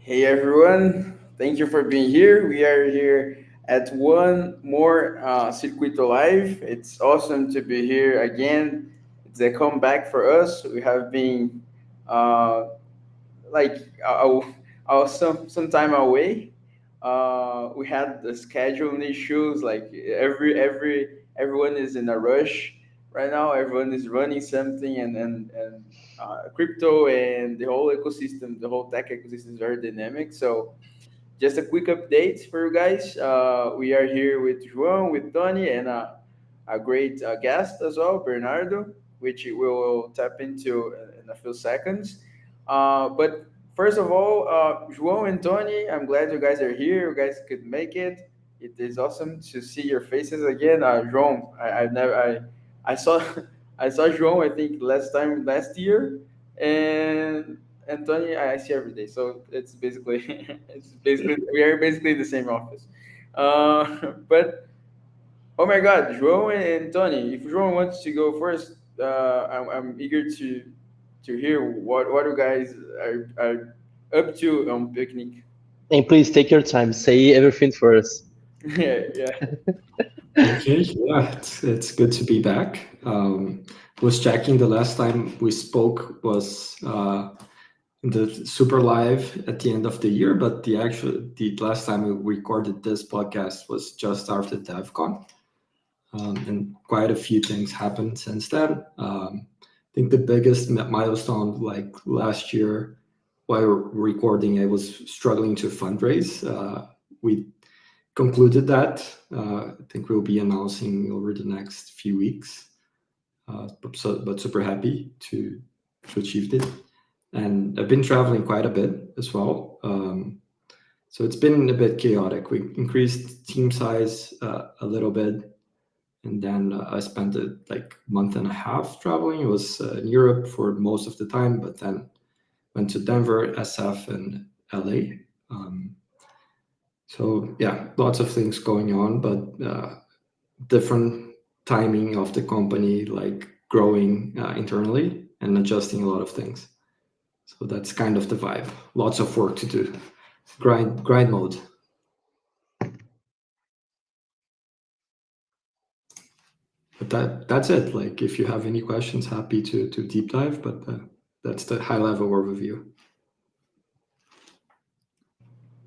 Hey everyone, thank you for being here. We are here at one more Circuito Live. It's awesome to be here again. It's a comeback for us. We have been uh, like some time away. We had the scheduling issues. Like everyone is in a rush right now. Everyone is running something, and crypto and the whole ecosystem, the whole tech ecosystem is very dynamic. So just a quick update for you guys. We are here with João, with Tony, and a great guest as well, Bernardo, which we will tap into in a few seconds. But first of all, João and Tony, I'm glad you guys are here. You guys could make it. It is awesome to see your faces again. João, I saw I saw João, I think last year, and Tony, I see every day. So it's basically it's basically we are basically in the same office. But oh my God, João and Tony, if João wants to go first, I'm eager to hear what you guys are up to on picnic. And please take your time. Say everything first. Yeah, yeah. Okay, yeah, it's good to be back. Was checking the last time we spoke was in the Super Live at the end of the year, but the last time we recorded this podcast was just after DevCon, and quite a few things happened since then. I think the biggest milestone, like last year, while recording, I was struggling to fundraise. We concluded that. I think we'll be announcing over the next few weeks. But super happy to achieve it. And I've been traveling quite a bit as well. So it's been a bit chaotic. We increased team size a little bit, and then I spent like month and a half traveling. It was in Europe for most of the time, but then went to Denver, SF, and LA. So yeah, lots of things going on, but different timing of the company, like growing internally and adjusting a lot of things. So that's kind of the vibe. Lots of work to do. Grind mode. But that's it. Like if you have any questions, happy to deep dive. But that's the high level overview.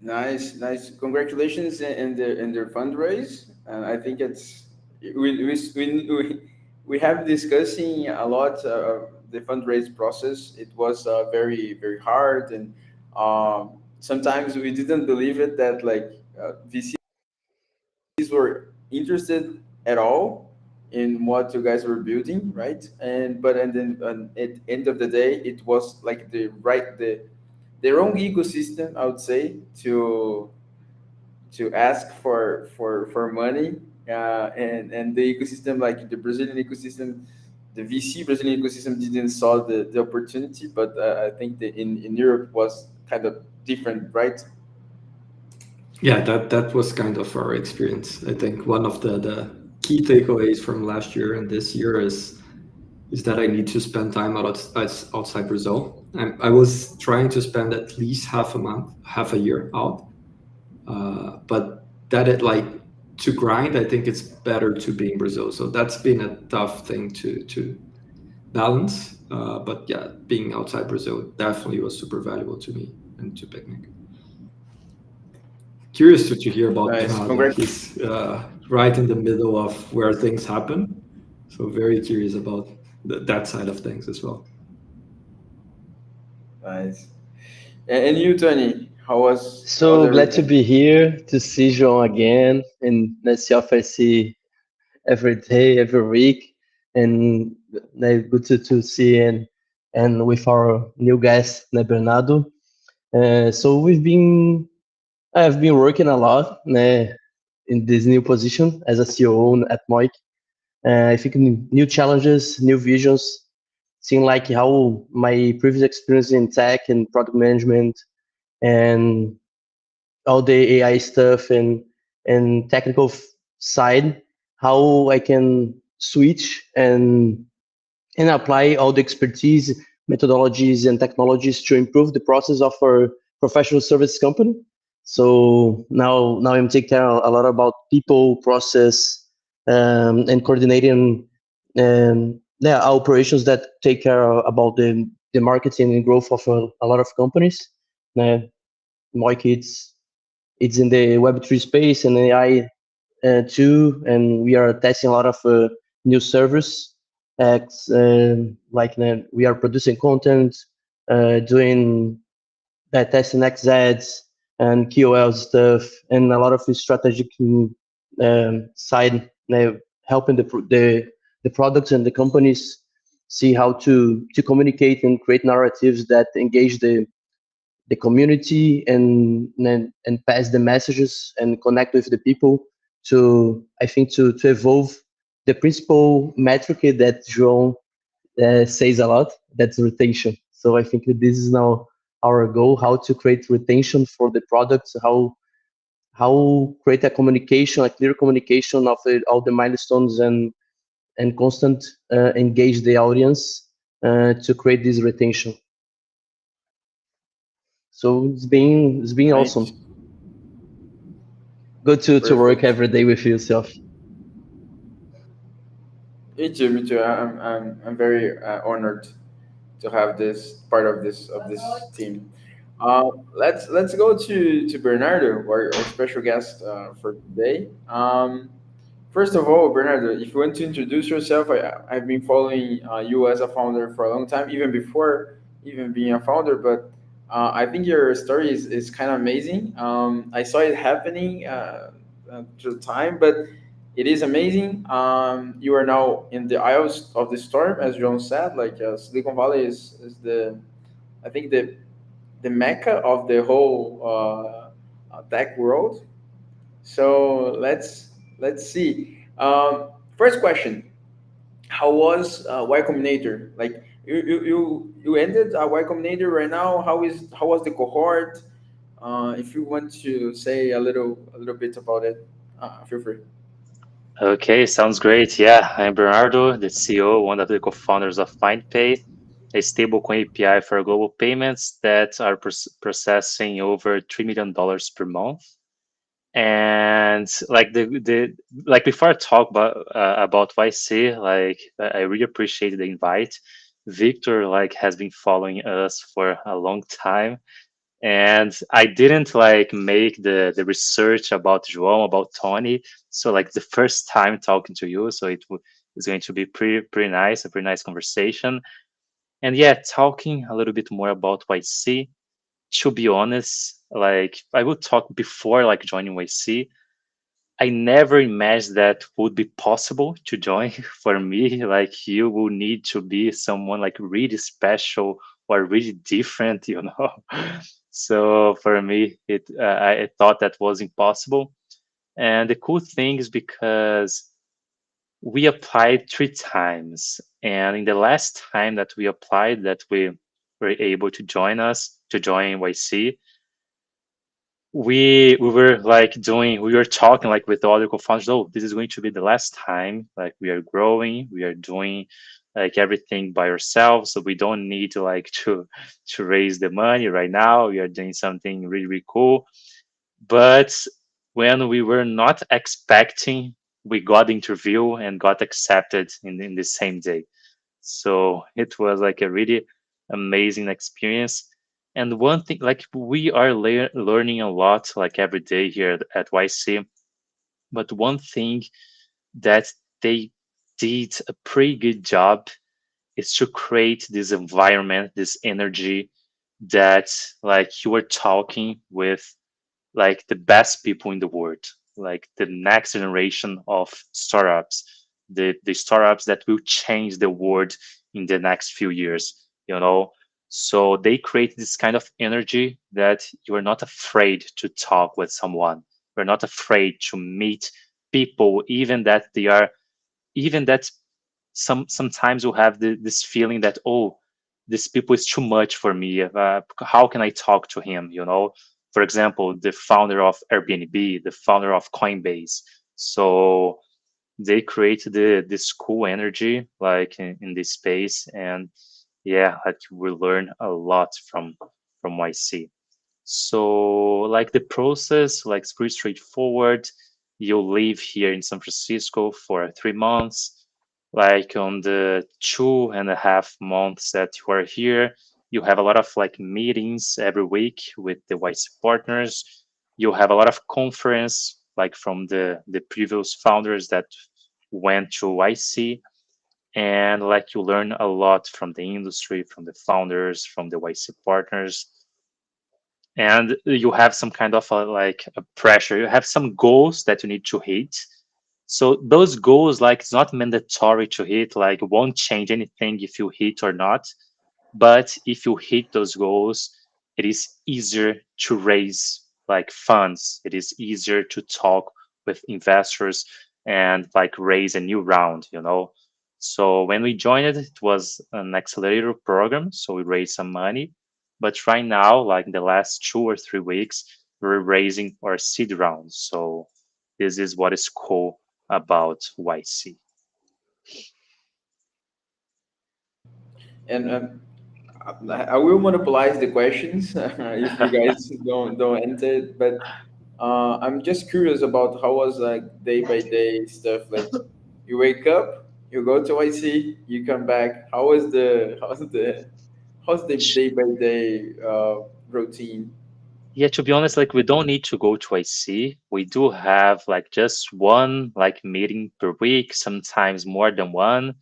Nice, nice. Congratulations in their fundraise. And I think it's we have discussing a lot the fundraise process. It was very hard, and sometimes we didn't believe it that like VCs were interested at all in what you guys were building, right? And then at the end of the day, it was like their own ecosystem, I would say, to ask for money, and the ecosystem, like the Brazilian ecosystem, the VC Brazilian ecosystem didn't saw the opportunity, but I think that in Europe was kind of different, right? Yeah, that was kind of our experience. I think one of the key takeaways from last year and this year is that I need to spend time outside Brazil. I was trying to spend at least half a year out, but that it like to grind. I think it's better to be in Brazil. So that's been a tough thing to balance. But yeah, being outside Brazil definitely was super valuable to me and to Picnic. Curious to hear about Nice. Bernardo. Congrats. He's right in the middle of where things happen. So very curious about that side of things as well. Nice. And you, Tony, how's So glad to everything? be here to see João again and let's see see every day, every week, and good to see and with our new guest, Bernardo. So I've been working a lot in this new position as a CEO at Moik. I think new challenges, new visions, seeing like how my previous experience in tech and product management and all the AI stuff and technical side, how I can switch and apply all the expertise, methodologies, and technologies to improve the process of our professional service company. So now I'm taking care a lot about people, process, and coordinating yeah, our operations that take care about the marketing and growth of a lot of companies. Uh, Moik, it's in the Web3 space and AI too, and we are testing a lot of new servers. We are producing content, doing testing XZs and QOL stuff, and a lot of strategic side, helping the products and the companies see how to communicate and create narratives that engage the community and pass the messages and connect with the people to, I think, to evolve the principal metric that João says a lot, that's retention. So I think that this is now our goal: how to create retention for the products, how create a communication, a clear communication of all the milestones and constant engage the audience to create this retention. So it's been Nice. awesome. Good to work Perfect. every day with yourself. Me too. Me too. I'm very honored to have this part of this team. Let's go to Bernardo, our special guest for today. First of all, Bernardo, if you want to introduce yourself, I've been following you as a founder for a long time, even before even being a founder. But I think your story is kind of amazing. I saw it happening through time, but it is amazing. You are now in the aisles of the storm, as John said. Like Silicon Valley is the, I think, the mecca of the whole tech world. So let's see. First question: how was Y Combinator? Like you ended Y Combinator right now. How was the cohort? If you want to say a little bit about it, feel free. Okay, sounds great. Yeah, I'm Bernardo, the CEO, one of the co-founders of Blindpay, a stablecoin API for global payments that are processing over $3 million per month. And like the before I talk about YC, like I really appreciate the invite. Victor like has been following us for a long time, and I didn't like make the research about João, about Tony. So like the first time talking to you, so it's going to be pretty nice, a pretty nice conversation. And yeah, talking a little bit more about YC. To be honest, like I would talk before like joining YC. I never imagined that would be possible to join. For me, like you will need to be someone like really special or really different, you know. So for me, I thought that was impossible. And the cool thing is because we applied 3 times, and in the last time that we applied, that we were able to join YC, we were like doing we were talking like with the other co-founders. Oh, this is going to be the last time, like we are growing, we are doing like everything by ourselves, so we don't need to like to raise the money right now. We are doing something really, really cool. But when we were not expecting, we got the interview and got accepted in the same day. So it was like a really amazing experience. And one thing, like we are learning a lot, like every day here at YC. But one thing that they did a pretty good job is to create this environment, this energy that like you were talking with like the best people in the world, like the next generation of startups, the startups that will change the world in the next few years, you know. So they create this kind of energy that you are not afraid to talk with someone. You're not afraid to meet people, even that they are, even that sometimes you have this feeling that, oh, this people is too much for me. How can I talk to him, you know? For example, the founder of Airbnb, the founder of Coinbase. So they create this cool energy like in this space. And yeah, like we learn a lot from YC. So like the process, like it's pretty straightforward. You live here in San Francisco for 3 months. Like on the 2.5 months that you are here, you have a lot of like meetings every week with the YC partners. You have a lot of conference like from the previous founders that went to YC, and like you learn a lot from the industry, from the founders, from the YC partners, and you have some kind of like a pressure. You have some goals that you need to hit. So those goals, like it's not mandatory to hit, like won't change anything if you hit or not. But if you hit those goals, it is easier to raise like funds. It is easier to talk with investors and like raise a new round. So when we joined it, it was an accelerator program. So we raised some money. But right now, like in the last 2 or 3 weeks, we're raising our seed round. So this is what is cool about YC. And I will monopolize the questions if you guys don't enter it, but I'm just curious about how was like day by day stuff. Like you wake up, you go to YC, you come back. How's the day by day routine? Yeah, to be honest, like we don't need to go to IC. We do have like just one like meeting per week, sometimes more than one.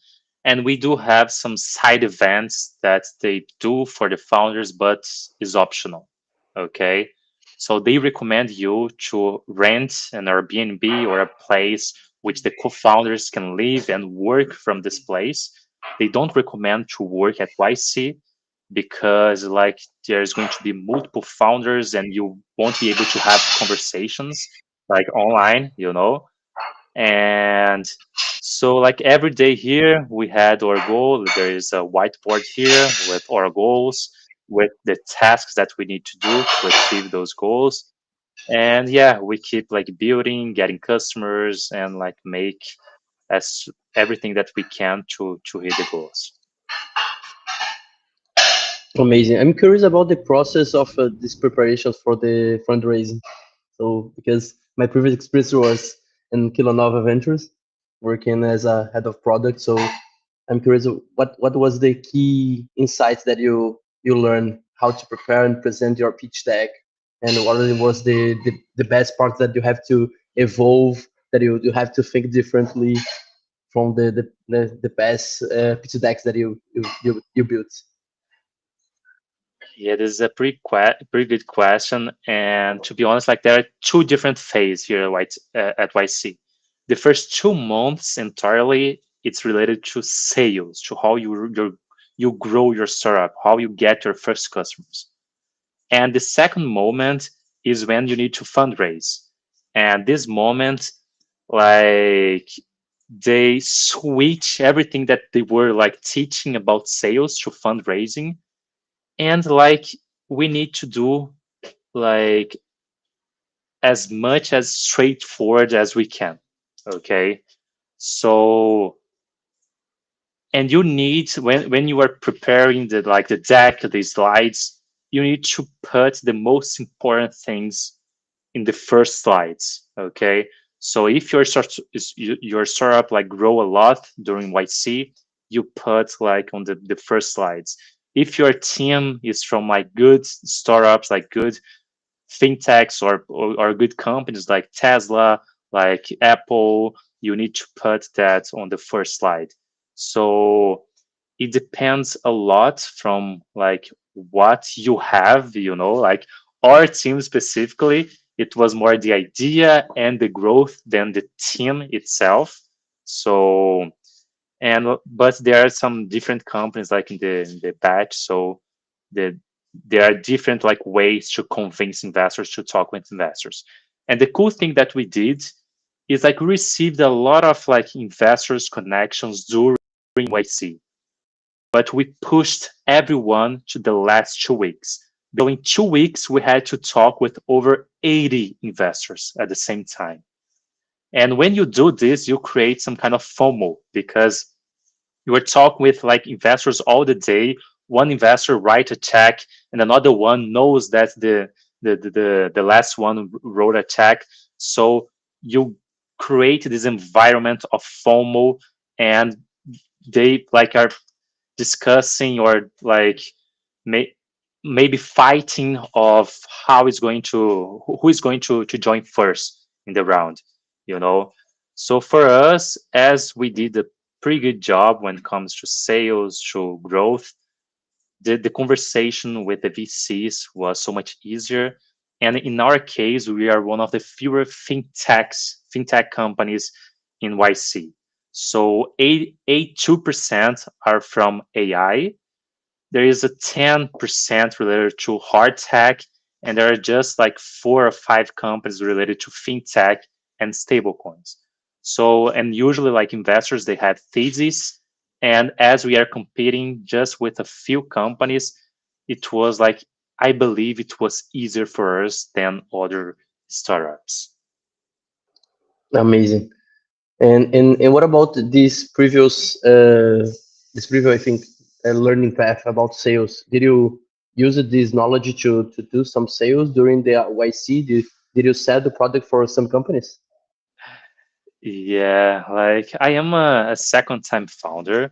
And we do have some side events that they do for the founders, but is optional. Okay. So they recommend you to rent an Airbnb or a place which the co-founders can live and work from this place. They don't recommend to work at YC because like there's going to be multiple founders and you won't be able to have conversations like online. And so like every day here we had our goal. There is a whiteboard here with our goals, with the tasks that we need to do to achieve those goals. And yeah, we keep like building, getting customers, and like make as everything that we can to hit the goals. Amazing. I'm curious about the process of this preparations for the fundraising. So, because my previous experience was in Kilonova Ventures, working as a head of product. So, I'm curious what was the key insights that you learned how to prepare and present your pitch deck, and what was the best part that you have to evolve, that you have to think differently from the past pitch decks that you built. Yeah, this is a pretty good question. And to be honest, like there are two different phases here at YC. The first 2 months entirely, it's related to sales, to how you grow your startup, how you get your first customers. And the second moment is when you need to fundraise. And this moment, like they switch everything that they were like teaching about sales to fundraising, and like we need to do like as much as straightforward as we can. Okay. So, and you need, when you are preparing the deck, the slides, you need to put the most important things in the first slides. Okay. So if your startup like grow a lot during YC, you put like on the first slides. If your team is from like good startups, like good fintechs or good companies like Tesla, like Apple, you need to put that on the first slide. So it depends a lot from like what you have. Like our team specifically, it was more the idea and the growth than the team itself. So, and but there are some different companies like in the batch. So the there are different like ways to convince investors to talk with investors. And the cool thing that we did is like we received a lot of like investors connections during YC, but we pushed everyone to the last 2 weeks. So in 2 weeks, we had to talk with over 80 investors at the same time. And when you do this, you create some kind of FOMO because you are talking with like investors all the day. One investor write a check, and another one knows that the last one wrote a check. So you create this environment of FOMO, and they like are discussing or like may, maybe fighting of how it's going to who is going to join first in the round, you know. So for us, as we did a pretty good job when it comes to sales, to growth, the conversation with the VCs was so much easier. And in our case, we are one of the fewer fintech companies in YC. So 82% are from AI. There is a 10% related to hard tech, and there are just like 4 or 5 companies related to fintech and stablecoins. So, and usually like investors, they have theses. And as we are competing just with a few companies, it was like, I believe it was easier for us than other startups. Amazing. And what about this previous I think learning path about sales? Did you use this knowledge to do some sales during the YC? Did you sell the product for some companies? Yeah, like I am a second time founder,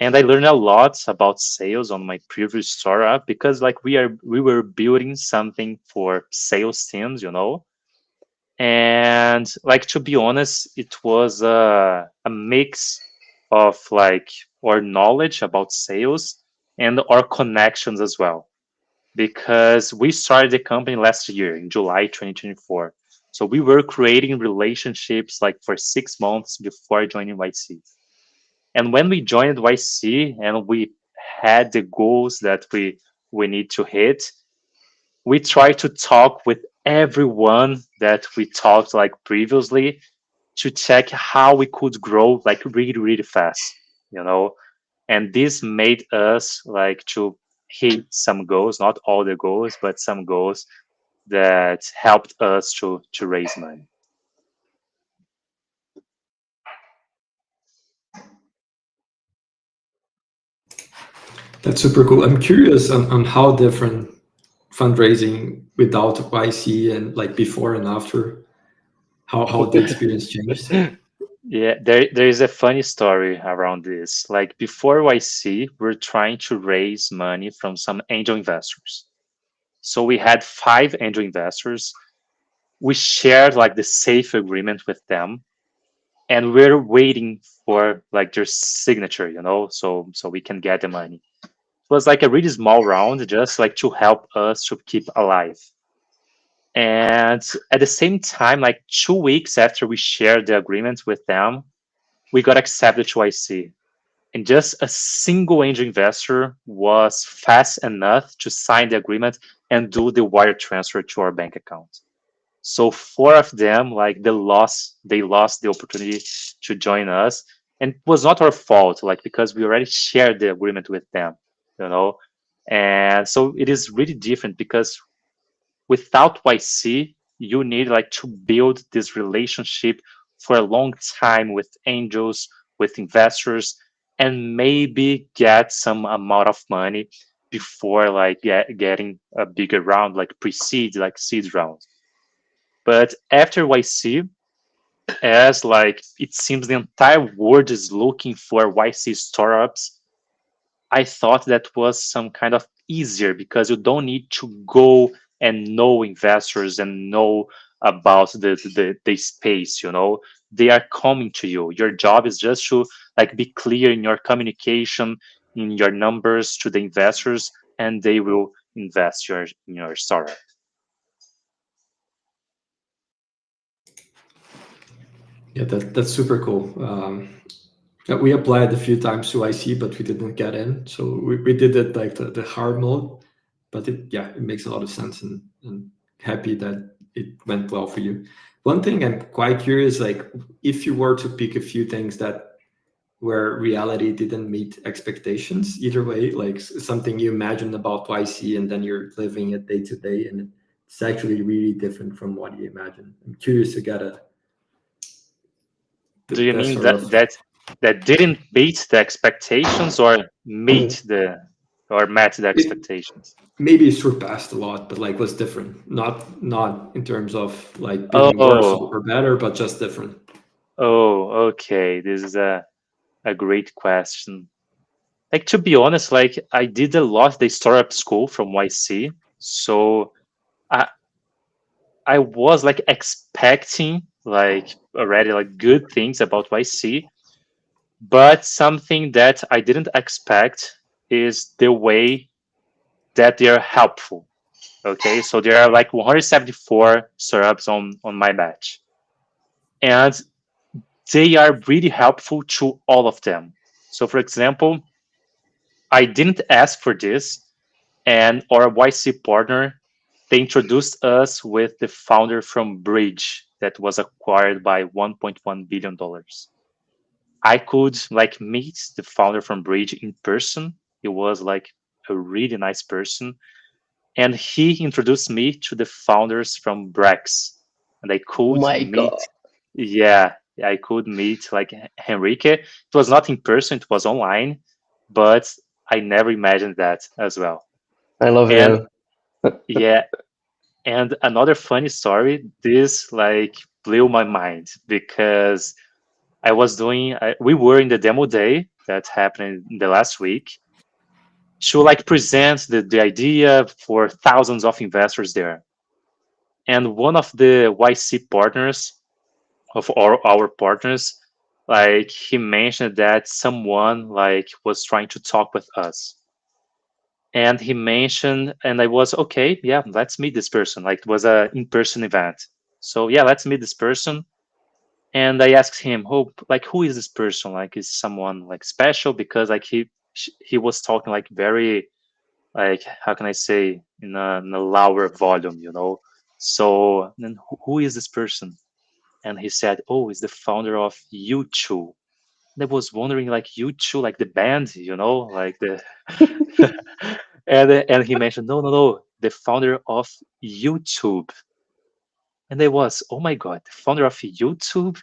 and I learned a lot about sales on my previous startup because like we were building something for sales teams, you know. And like to be honest, it was a mix of like our knowledge about sales and our connections as well, because we started the company last year in July 2024. So we were creating relationships like for 6 months before joining YC. And when we joined YC and we had the goals that we need to hit, we try to talk with everyone that we talked like previously to check how we could grow like really fast, you know. And this made us like to hit some goals, not all the goals, but some goals that helped us to raise money. That's super cool. I'm curious on how different fundraising without YC and like before and after, how the experience changed. Yeah, there is a funny story around this. Like before YC, we're trying to raise money from some angel investors. So we had 5 angel investors. We shared like the safe agreement with them, and we're waiting for like their signature, you know, so we can get the money. It was like a really small round, just like to help us to keep alive. And at the same time, like 2 weeks after we shared the agreement with them, we got accepted to IC. And just a single angel investor was fast enough to sign the agreement and do the wire transfer to our bank account. So 4 of them, like they lost the opportunity to join us, and it was not our fault, like because we already shared the agreement with them, you know. And so it is really different because without YC, you need like to build this relationship for a long time with angels, with investors, and maybe get some amount of money before like getting a bigger round, like pre-seed, like seed round. But after YC, as like it seems the entire world is looking for YC startups, I thought that was some kind of easier because you don't need to go and know investors and know about the space, you know. They are coming to you. Your job is just to like be clear in your communication, in your numbers to the investors, and they will invest in your startup. Yeah, that's super cool. Yeah, we applied a few times to IC, but we didn't get in. So we did it like the hard mode, but it makes a lot of sense, and happy that it went well for you. One thing I'm quite curious, like if you were to pick a few things that where reality didn't meet expectations, either way, like something you imagined about YC and then you're living it day to day, and it's actually really different from what you imagined. I'm curious to get Do you that mean sort that of. that didn't beat the expectations or meet the? or met the It expectations? maybe surpassed a lot, but like was different. Not in terms of like being worse Oh, or better, but just different. oh, okay. This is a great question. Like to be honest, like I did a lot the startup school from YC, so I I was like expecting like already like good things about YC, but something that I didn't expect is the way that they are helpful. Okay, so there are like 174 startups on my batch, and they are really helpful to all of them. So, for example, I didn't ask for this, and our YC partner, they introduced us with the founder from Bridge that was acquired by $1.1 billion. I could like meet the founder from Bridge in person. He was like a really nice person, and he introduced me to the founders from Brex, and I Oh could my meet. god, Yeah, I could meet like Henrique. It was not in person; it was online, but I never imagined that as well. I love And them. yeah, and another funny story. This like blew my mind because we were in the demo day that happened in the last week to like present the idea for thousands of investors there. And one of the YC partners of our partners, like he mentioned that someone like was trying to talk with us. And he mentioned, and I was okay, yeah, let's meet this person. Like it was a in-person event. So yeah, let's meet this person. And I asked him, who is this person? Like, is someone like special? Because like he was talking like very like how can I say in a lower volume, you know. So then who is this person? And he said, "Oh, he's the founder of YouTube." And I was wondering, like YouTube, like the band, you know, like the and he mentioned, no, no, no, the founder of YouTube. And I was, oh my god, the founder of YouTube,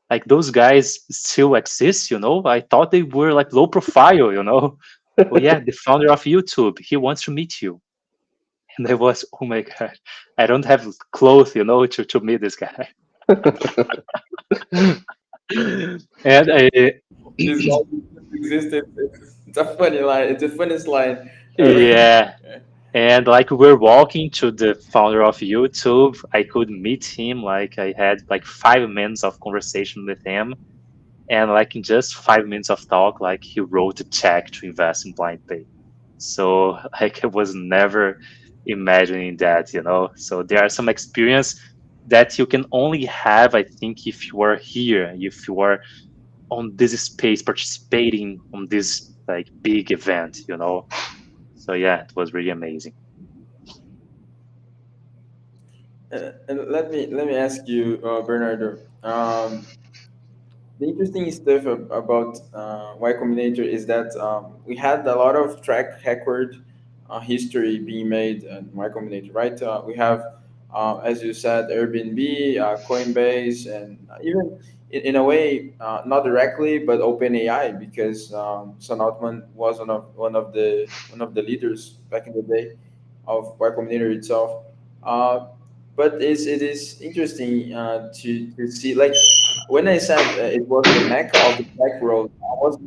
like those guys still exist, you know? I thought they were like low profile, you know? Oh yeah, the founder of YouTube, he wants to meet you. And I was, oh my god, I don't have clothes, you know, to meet this guy. And I, This guy existed. It's a funny line. It's the funniest line ever. yeah, and like we're walking to the founder of YouTube, I could meet him. Like I had like 5 minutes of conversation with him, and like in just 5 minutes of talk, like he wrote a check to invest in Blindpay. So like I was never imagining that, you know. So there are some experience that you can only have, I think, if you are here, if you are on this space, participating on this like big event, you know. So yeah, it was really amazing. And let me ask you, Bernardo. The interesting stuff about Y Combinator is that we had a lot of track record history being made in Y Combinator, right? We have, as you said, Airbnb, Coinbase, and even in a way, not directly, but OpenAI, because Sam Altman was one of the leaders back in the day of Y Combinator itself. Uh, but it is interesting to see, like when I said it was the mecca of the tech world, I was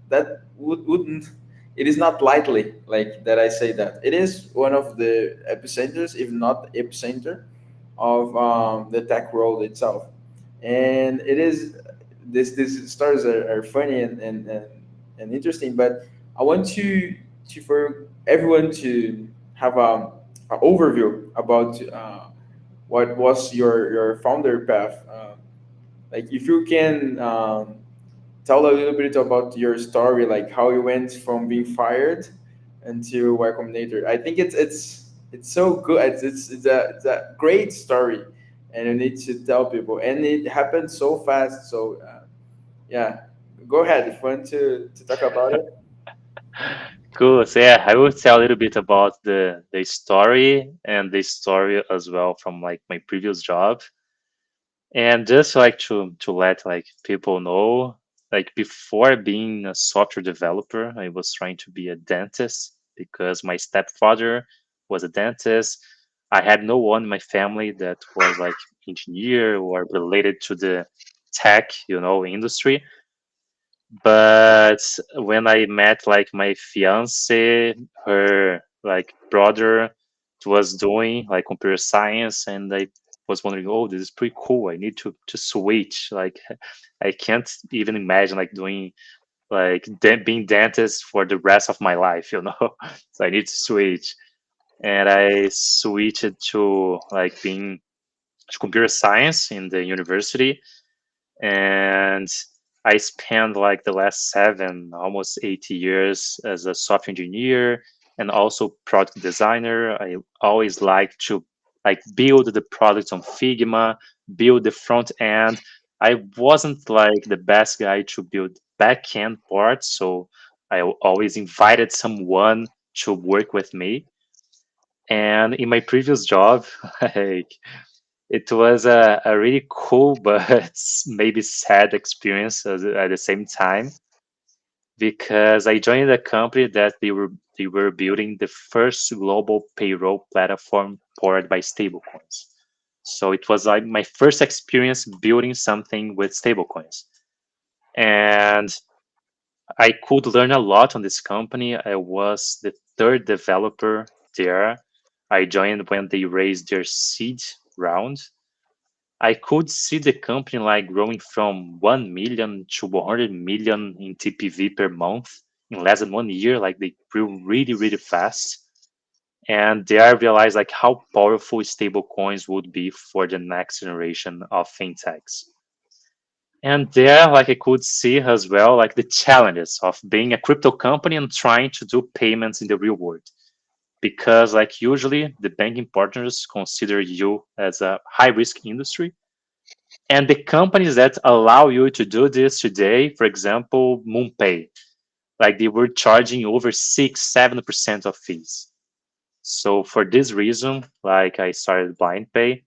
that wouldn't. It is not lightly like that. I say that it is one of the epicenters, if not the epicenter, of the tech world itself, and it is. These stories are funny and interesting, but I want to for everyone to have a overview about what was your founder path. Like if you can tell a little bit about your story, like how you went from being fired until Y Combinator. I think it's so good. It's a great story, and you need to tell people. And it happened so fast. So yeah, go ahead if you want to talk about it. Cool. So yeah, I will tell a little bit about the story and the story as well from like my previous job. And just like to let like people know, like before being a software developer, I was trying to be a dentist because my stepfather was a dentist. I had no one in my family that was like engineer or related to the tech, industry. But when I met like my fiance, her like brother was doing like computer science, and I was wondering, oh, this is pretty cool. I need to switch. Like, I can't even imagine like doing like being dentist for the rest of my life, So I need to switch, and I switched to like being to computer science in the university, and I spent like the last 7, almost 8 years as a software engineer and also product designer. I always like to like build the products on Figma, build the front end. I wasn't like the best guy to build back end parts, so I always invited someone to work with me. And in my previous job, like it was a really cool but maybe sad experience at the same time, because I joined a company that they were building the first global payroll platform powered by stablecoins. So it was like my first experience building something with stablecoins, and I could learn a lot on this company. I was the third developer there. I joined when they raised their seed round. I could see the company like growing from 1 million to 100 million in TPV per month in less than 1 year. Like they grew really, really fast. And there I realized like how powerful stable coins would be for the next generation of fintechs. And there, like I could see as well, like the challenges of being a crypto company and trying to do payments in the real world. Because like usually the banking partners consider you as a high risk industry, and the companies that allow you to do this today, for example, MoonPay, like they were charging over 6, 7% of fees. So for this reason, like I started Blindpay.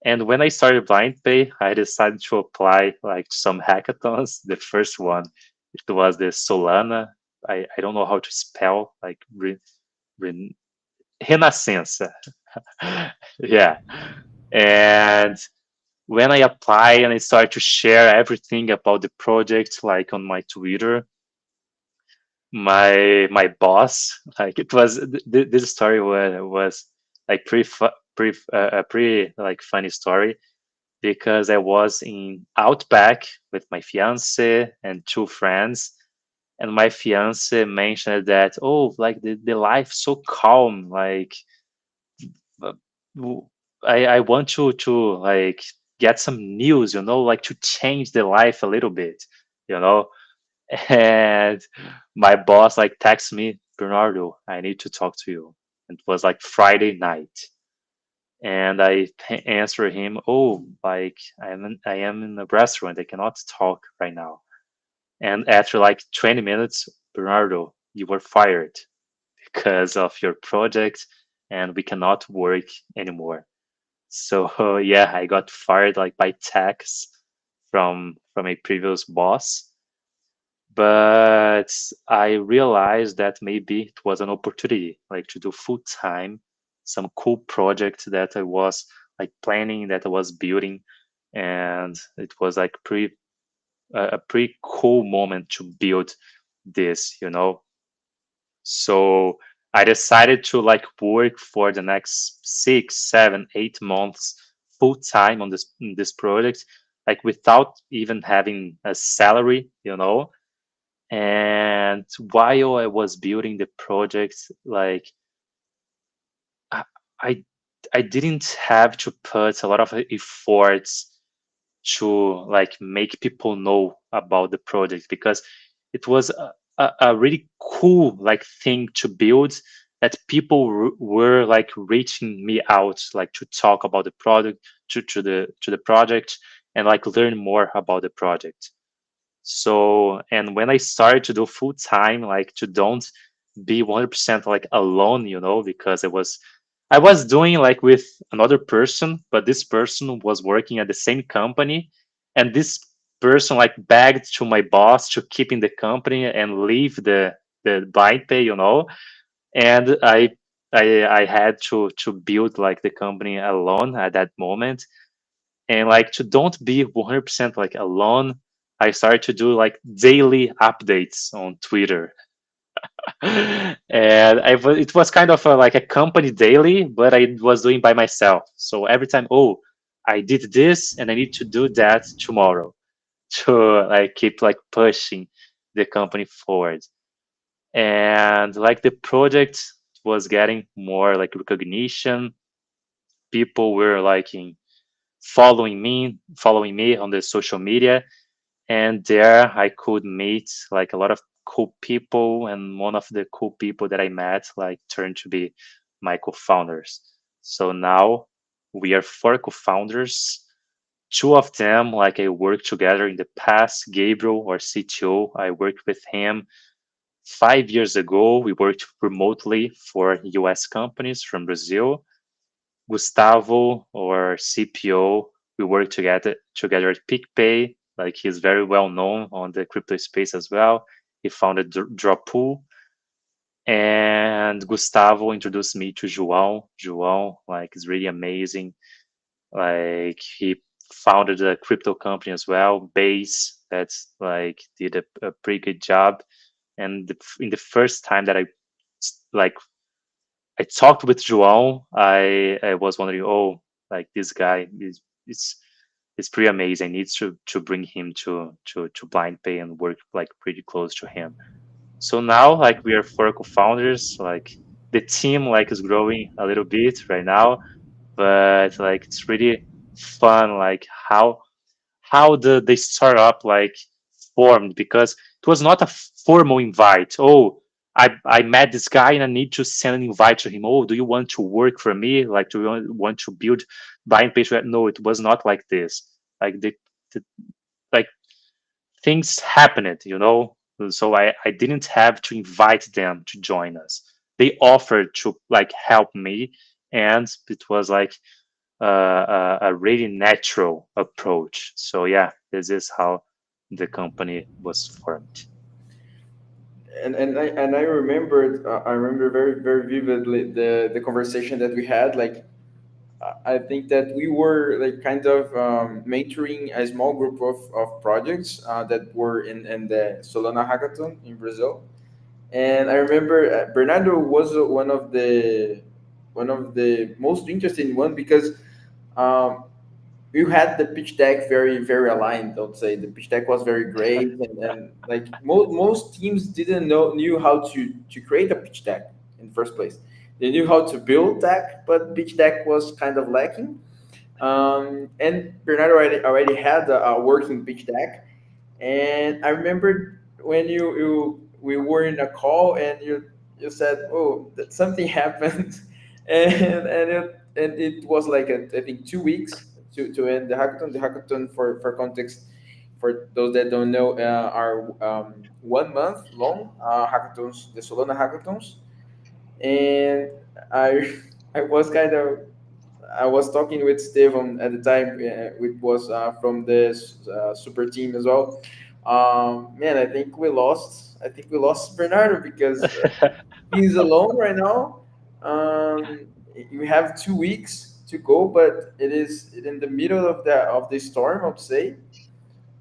And when I started Blindpay, I decided to apply like some hackathons. The first one, it was the Solana. I don't know how to spell like re, Renascença. Yeah. And when I apply and I start to share everything about the project, like on my Twitter, my boss, like it was this story was like a pretty like funny story, because I was in Outback with my fiance and two friends, and my fiance mentioned that, oh, like the life so calm, like uh, w- I want to like get some news, like to change the life a little bit, you know. And my boss like texts me, Bernardo, I need to talk to you. It was like Friday night, and I answer him, oh, like I am in a restaurant, I cannot talk right now. And after like 20 minutes, Bernardo, you were fired because of your project, and we cannot work anymore. So yeah, I got fired like by text from a previous boss, but I realized that maybe it was an opportunity like to do full time some cool project that I was like planning, that I was building, and it was like a pretty cool moment to build this. So I decided to like work for the next 6, 7, 8 months full time on this project, like without even having a salary. And while I was building the project, like I I I didn't have to put a lot of efforts to like make people know about the project, because it was a really cool like thing to build, that people were like reaching me out like to talk about the product, to the project, and like learn more about the project. So, and when I started to do full time, like to don't be 100% like alone, because I was doing like with another person, but this person was working at the same company, and this person like begged to my boss to keep in the company and leave the blind pay, and I had to build like the company alone at that moment, and like to don't be 100% like alone. I started to do like daily updates on Twitter. And it was kind of like a company daily, but I was doing by myself. So every time, oh, I did this and I need to do that tomorrow to like keep like pushing the company forward. And like the project was getting more like recognition. People were like following me on the social media, and there I could meet like a lot of cool people, and one of the cool people that I met like turned to be my co-founders. So now we are four co-founders. Two of them like I worked together in the past. Gabriel, our CTO, I worked with him 5 years ago. We worked remotely for US companies from Brazil. Gustavo, or CPO, we work together at PicPay. Like he's very well known on the crypto space as well. He founded Droppool, and Gustavo introduced me to João. João, like, is really amazing. Like he founded a crypto company as well, Base, that's like did a pretty good job. And in the first time that like I talked with João. I was wondering, oh, like this guy is pretty amazing. I need to bring him to BlindPay and work like pretty close to him. So now, like, we are four co-founders. Like the team like is growing a little bit right now, but like it's really fun. Like how the startup like formed, because it was not a formal invite. Oh, I met this guy and I need to send an invite to him. Oh, do you want to work for me? Like, do you want to build buying page? No, it was not like this. Like the like things happened. So I didn't have to invite them to join us. They offered to like help me, and it was like a really natural approach. So yeah, this is how the company was formed. And I remembered, I remember very very vividly the conversation that we had. Like I think that we were like kind of mentoring a small group of projects that were in the Solana hackathon in Brazil. And I remember Bernardo was one of the most interesting one, because um, you had the pitch deck very very aligned. I would say the pitch deck was very great, and like most teams didn't knew how to create a pitch deck in the first place. They knew how to build deck, but pitch deck was kind of lacking. And Bernardo already had a working pitch deck, and I remember when you we were in a call, and you said, "Oh, that something happened," and it was like I think 2 weeks to end the hackathon. The hackathon, for context, for those that don't know, are 1 month long hackathons, the Solana hackathons. And I I was kind of I was talking with Steven at the time. It was from the super team as well. Man, I think we lost. I think we lost Bernardo, because he's alone right now. We have 2 weeks to go, but it is in the middle of the storm, I would say.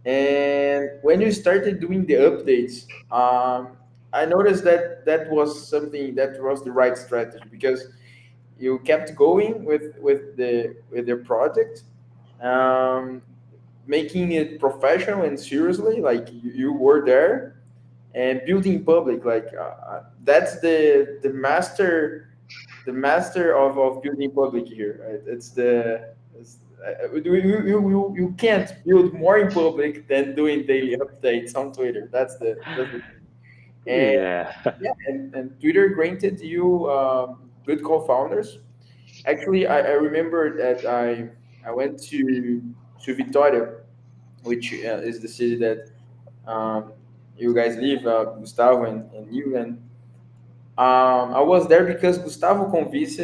And when you started doing the updates, I noticed that that was something that was the right strategy, because you kept going with the project, um, making it professional and seriously, like you were there, and building public, like that's the master of building public here, right? You can't build more in public than doing daily updates on Twitter. That's the and Yeah. yeah, and Twitter granted you good co-founders. Actually, I remember that I went to Vitória, which is the city that you guys live, Gustavo and you. And I was there because Gustavo convinced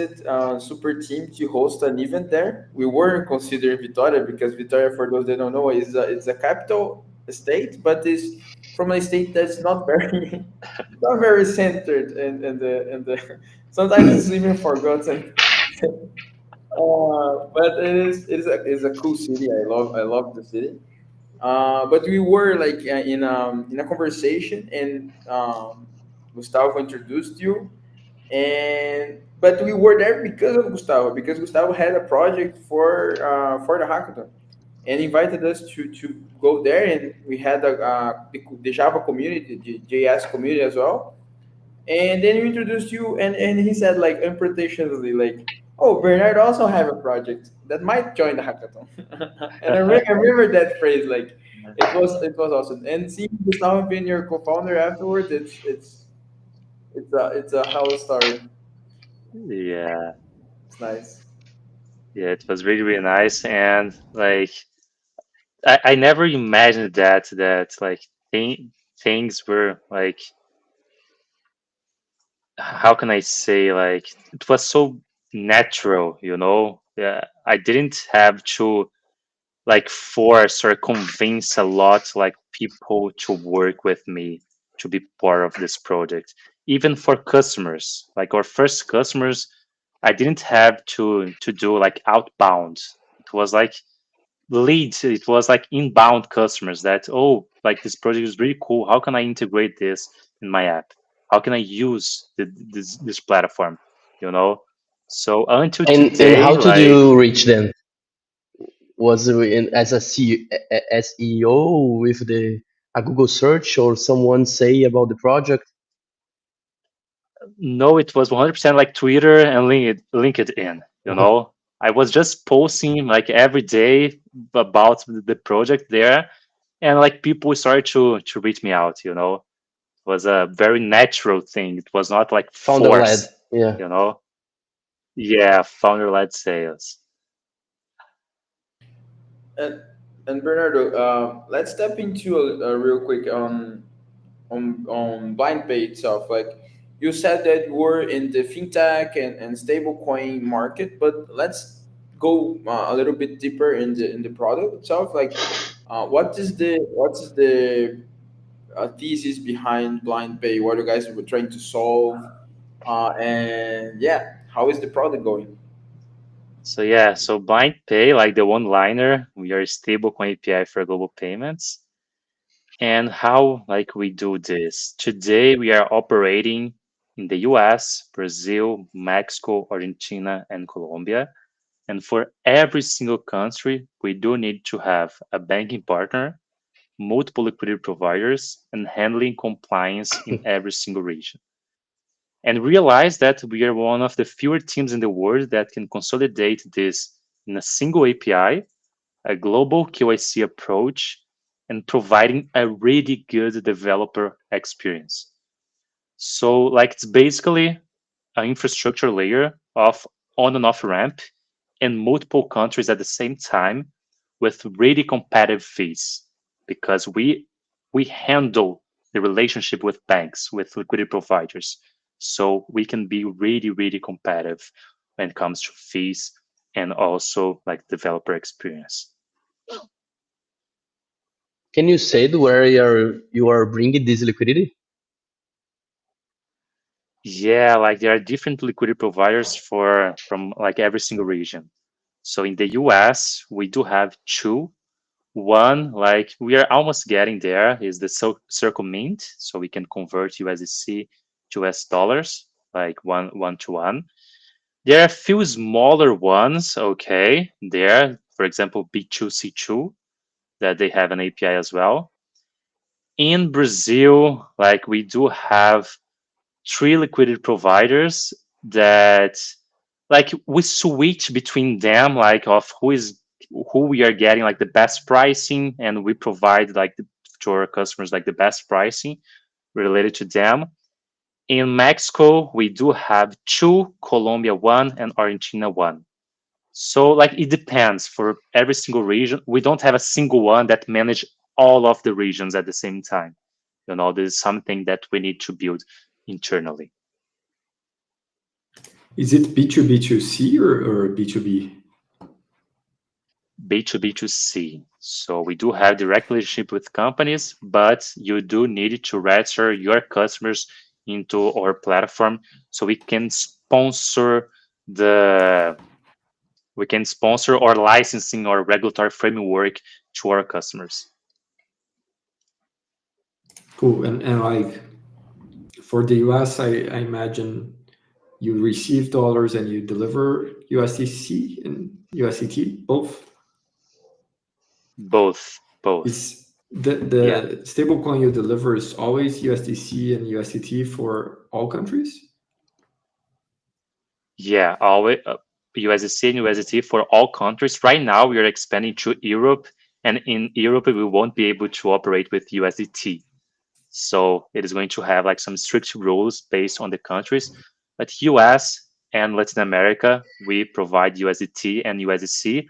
Super Team to host an event there. We weren't considering Vitória because Vitória, for those that don't know, it's a capital state, but it's from a state that's not very not very centered, and sometimes it's even forgotten. But it is a cool city. I love the city. But we were like in a conversation, and Gustavo introduced you, and but we were there because Gustavo had a project for the hackathon and invited us to go there, and we had the Java community, the JS community as well, and then we introduced you, and he said like unpretentiously like, oh, Bernard also have a project that might join the hackathon. And I remember that phrase, like it was awesome, and seeing Gustavo being your co-founder afterwards, it's a hell story. Yeah, It's nice. yeah, it was really really nice, and like I never imagined that like things were like, how can I say, like it was so natural, you know. Yeah, I didn't have to like force or convince a lot like people to work with me to be part of this project. Even for customers, like our first customers, I didn't have to do like outbound. It was like leads. It was like inbound customers that, oh, like this project is really cool, how can I integrate this in my app, how can I use this platform, you know. So until And today, how did like, you reach them? Was it as a SEO with a Google search or someone say about the project? no, it was 100% like Twitter and LinkedIn, you Uh-huh. know. I was just posting like every day about the project there, and like people started to reach me out, you know. It was a very natural thing. It was not like Founder led. force, Yeah. you know. Yeah, founder led sales. And Bernardo, let's step into a real quick on Blindpay itself. Like you said that you were in the fintech and stablecoin market, but let's go a little bit deeper in the product itself. Like, what is the thesis behind Blindpay? What you guys were trying to solve? And yeah, how is the product going? So yeah, so Blind Pay, like the one liner, we are a stablecoin API for global payments. And how like we do this? Today we are operating in the US, Brazil, Mexico, Argentina, and Colombia. And for every single country, we do need to have a banking partner, multiple liquidity providers, and handling compliance in every single region. And realize that we are one of the fewer teams in the world that can consolidate this in a single API, a global QIC approach, and providing a really good developer experience. So, like, it's basically an infrastructure layer of on and off ramp in multiple countries at the same time with really competitive fees, because we handle the relationship with banks, with liquidity providers, so we can be really really competitive when it comes to fees and also like developer experience. Can you say where you are bringing this liquidity? Yeah, like there are different liquidity providers for from like every single region. So in the US we do have two. One, like we are almost getting there, is the Circle Mint, so we can convert USDC to US dollars, like one to one. There are a few smaller ones, okay, there, for example, B2C2, that they have an API as well. In Brazil, like we do have three liquidity providers that like we switch between them, like of who we are getting like the best pricing, and we provide like to our customers like the best pricing related to them. In Mexico we do have two, Colombia one and Argentina one. So like it depends for every single region. We don't have a single one that manage all of the regions at the same time. You know, this is something that we need to build internally. Is it B2B2C or B2B? B2B2C. So we do have direct relationship with companies, but you do need to register your customers into our platform so the we can sponsor our licensing or regulatory framework to our customers. Cool. And like for the US, I imagine you receive dollars and you deliver USDC and USDT both. Both. Is the Yeah. stablecoin you deliver is always USDC and USDT for all countries? Yeah, always USDC and USDT for all countries. Right now, we are expanding to Europe, and in Europe, we won't be able to operate with USDT. So it is going to have like some strict rules based on the countries. But US and Latin America, we provide USDT and USDC,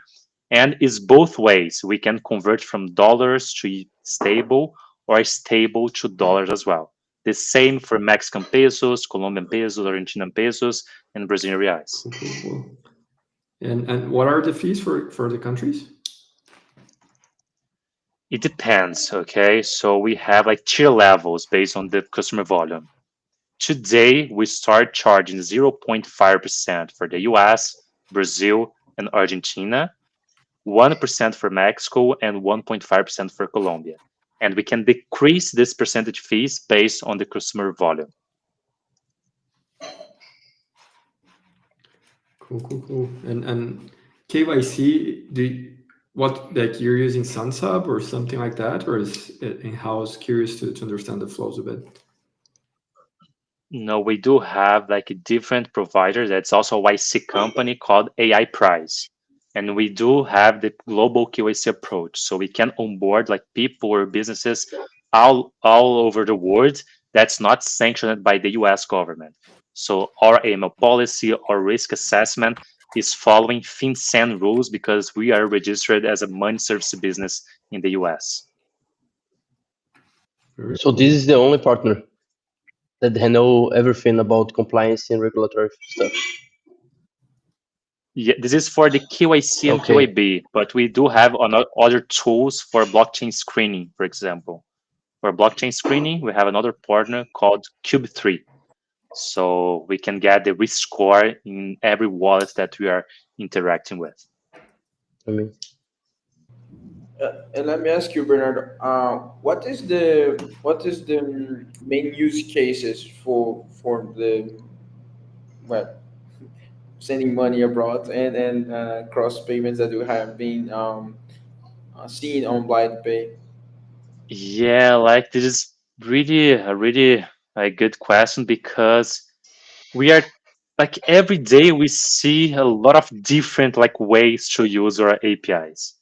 and it's both ways. We can convert from dollars to stable or stable to dollars as well. The same for Mexican pesos, Colombian pesos, Argentinian pesos, and Brazilian reais. Cool, cool, cool. And what are the fees for the countries? It depends, okay? So we have like tier levels based on the customer volume. Today, we start charging 0.5% for the US, Brazil, and Argentina, 1% for Mexico, and 1.5% for Colombia. And we can decrease this percentage fees based on the customer volume. Cool, cool, cool. And KYC, what, like you're using SunSub or something like that, or is it in-house? Curious to understand the flows a bit. No, we do have like a different provider that's also a YC company called AI Prize. And we do have the global KYC approach. So we can onboard like people or businesses all over the world that's not sanctioned by the US government. So our AML policy or risk assessment is following FinCEN rules because we are registered as a money service business in the US. Very So this cool. is the only partner that they know everything about compliance and regulatory stuff. Yeah, this is for the KYC and Okay. KYB, but we do have other tools for blockchain screening, for example. For blockchain screening, we have another partner called Cube3. So we can get the risk score in every wallet that we are interacting with. I mean, And let me ask you, Bernardo, what is the main use cases for the, well, sending money abroad and cross payments that we have been seen on Blindpay? Yeah, like this is really a good question because we are like every day we see a lot of different like ways to use our APIs.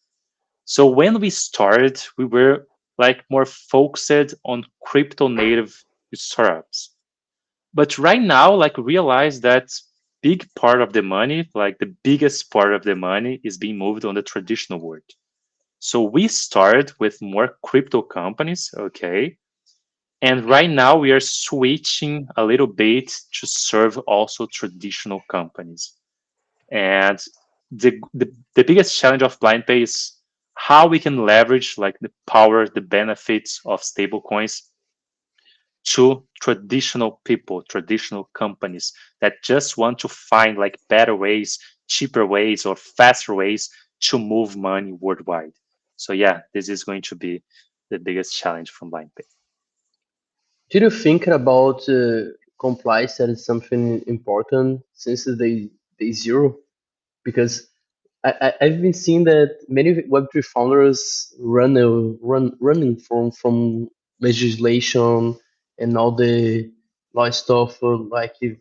So when we started, we were like more focused on crypto native startups. But right now, like realize that big part of the money, like the biggest part of the money is being moved on the traditional world. So we started with more crypto companies, okay? And right now we are switching a little bit to serve also traditional companies. And the biggest challenge of BlindPay is how we can leverage like the power, the benefits of stablecoins to traditional people, traditional companies that just want to find like better ways, cheaper ways, or faster ways to move money worldwide. So yeah, this is going to be the biggest challenge from BlindPay. did you think about compliance as something important since the day zero? Because I've been seeing that many Web3 founders running from legislation and all the law stuff, like you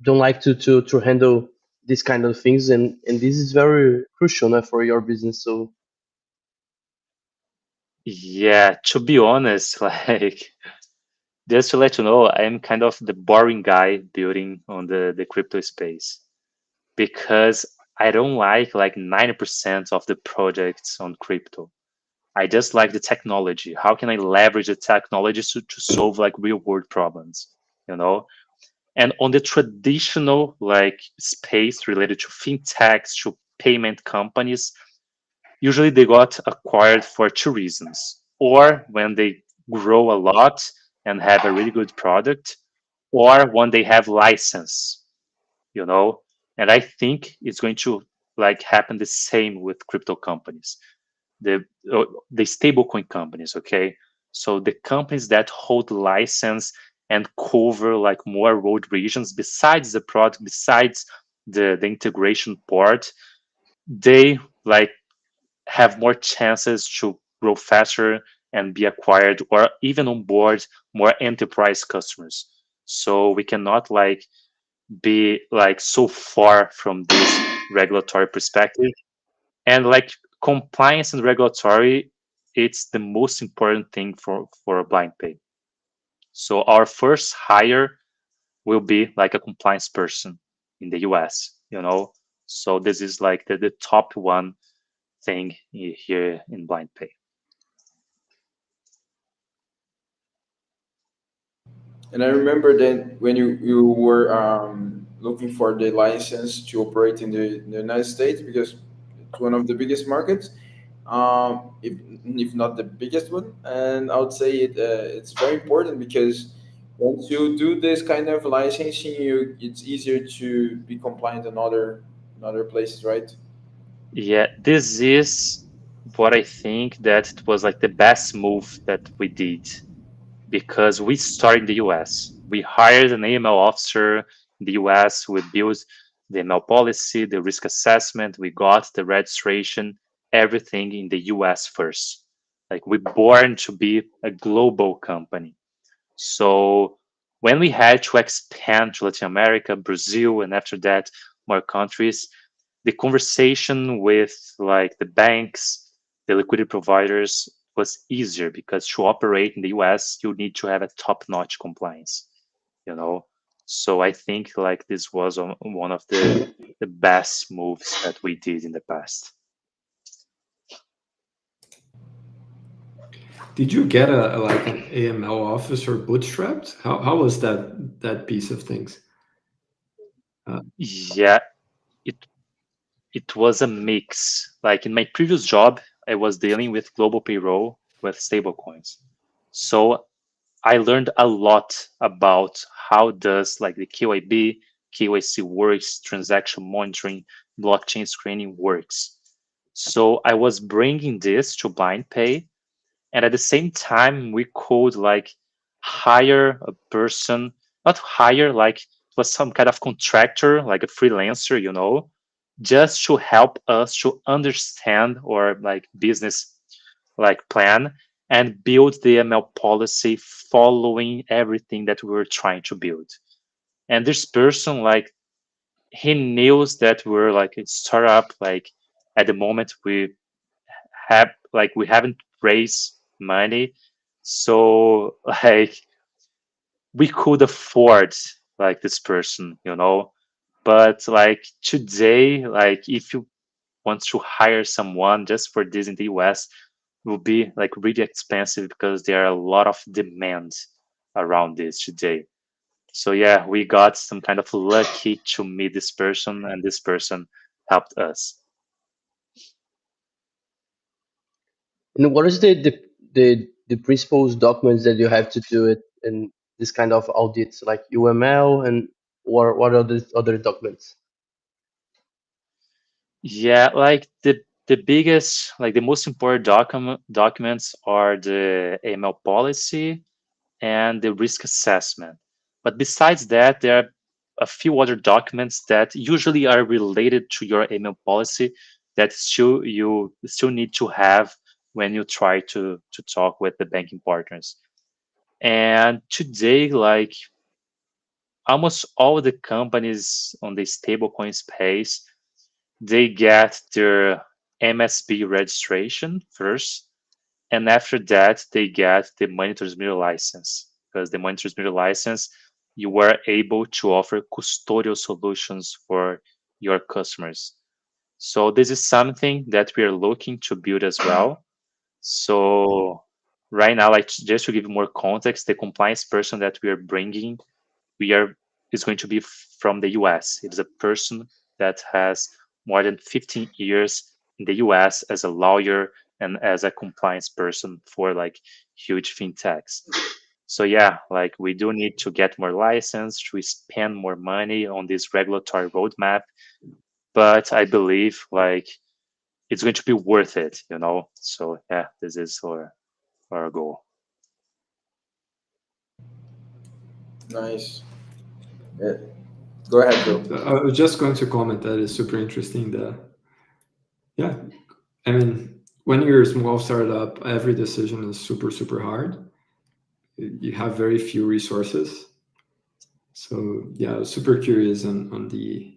don't like to handle these kind of things, and this is very crucial now for your business. So Yeah, to be honest, like just to let you know, I'm kind of the boring guy building on the crypto space because I don't like 90% of the projects on crypto. I just like the technology. How can I leverage the technology to solve like real world problems? You know? And on the traditional like space related to fintechs, to payment companies, usually they got acquired for two reasons. Or when they grow a lot and have a really good product, or when they have license, you know. And I think it's going to like happen the same with crypto companies, the the stablecoin companies. Okay, so the companies that hold license and cover like more road regions besides the product, besides the integration part, they like have more chances to grow faster and be acquired or even onboard more enterprise customers. So we cannot like be like so far from this regulatory perspective. And like compliance and regulatory, it's the most important thing for a blind pay. So our first hire will be like a compliance person in the US, you know. So this is like the top one thing here in blind pay. And I remember that when you were looking for the license to operate in the United States, because it's one of the biggest markets, if not the biggest one. And I would say it's very important because once you do this kind of licensing, it's easier to be compliant in other places, right? Yeah, this is what I think that it was like the best move that we did, because we started in the US. We hired an AML officer in the US. We built the ML policy, the risk assessment. We got the registration, everything in the US first. Like we born to be a global company. So when we had to expand to Latin America, Brazil, and after that more countries, the conversation with like the banks, the liquidity providers was easier, because to operate in the US, you need to have a top-notch compliance, you know. So I think like this was one of the best moves that we did in the past. Did you get like an AML officer bootstrapped? How was that piece of things? Uh, Yeah, it it was a mix. Like in my previous job, I was dealing with global payroll with stablecoins. So I learned a lot about how does like the KYB, KYC works, transaction monitoring, blockchain screening works. So I was bringing this to BlindPay, and at the same time, we could like hire a person, not hire like it was some kind of contractor, like a freelancer, you know, just to help us to understand our like business like plan and build the ML policy following everything that we were trying to build. And this person like he knows that we're like a startup. Like at the moment we haven't raised money, so like we could afford like this person, you know. But like today, like if you want to hire someone just for this in the US, will be like really expensive, because there are a lot of demand around this today. So yeah, we got some kind of lucky to meet this person, and this person helped us. And what is the principal documents that you have to do it in this kind of audits, like UML and what are the other documents? Yeah, like the biggest, like the most important documents are the AML policy and the risk assessment. But besides that, there are a few other documents that usually are related to your AML policy that still you still need to have when you try to talk with the banking partners. And today, like almost all the companies on the stablecoin space, they get their MSB registration first, and after that they get the money transmitter license, because the money transmitter license, you were able to offer custodial solutions for your customers. So this is something that we are looking to build as well. So right now, like just to give you more context, the compliance person that we are bringing, we are is going to be from the US. It is a person that has more than 15 years in the US as a lawyer and as a compliance person for like huge fintechs. So yeah, like we do need to get more license, to spend more money on this regulatory roadmap, but I believe like it's going to be worth it, you know. So yeah, this is our goal. Nice. Yeah. Go ahead, Joe. I was just going to comment that it's super interesting that, yeah, I mean, when you're a small startup, every decision is super, super hard. You have very few resources. So yeah, I was super curious on the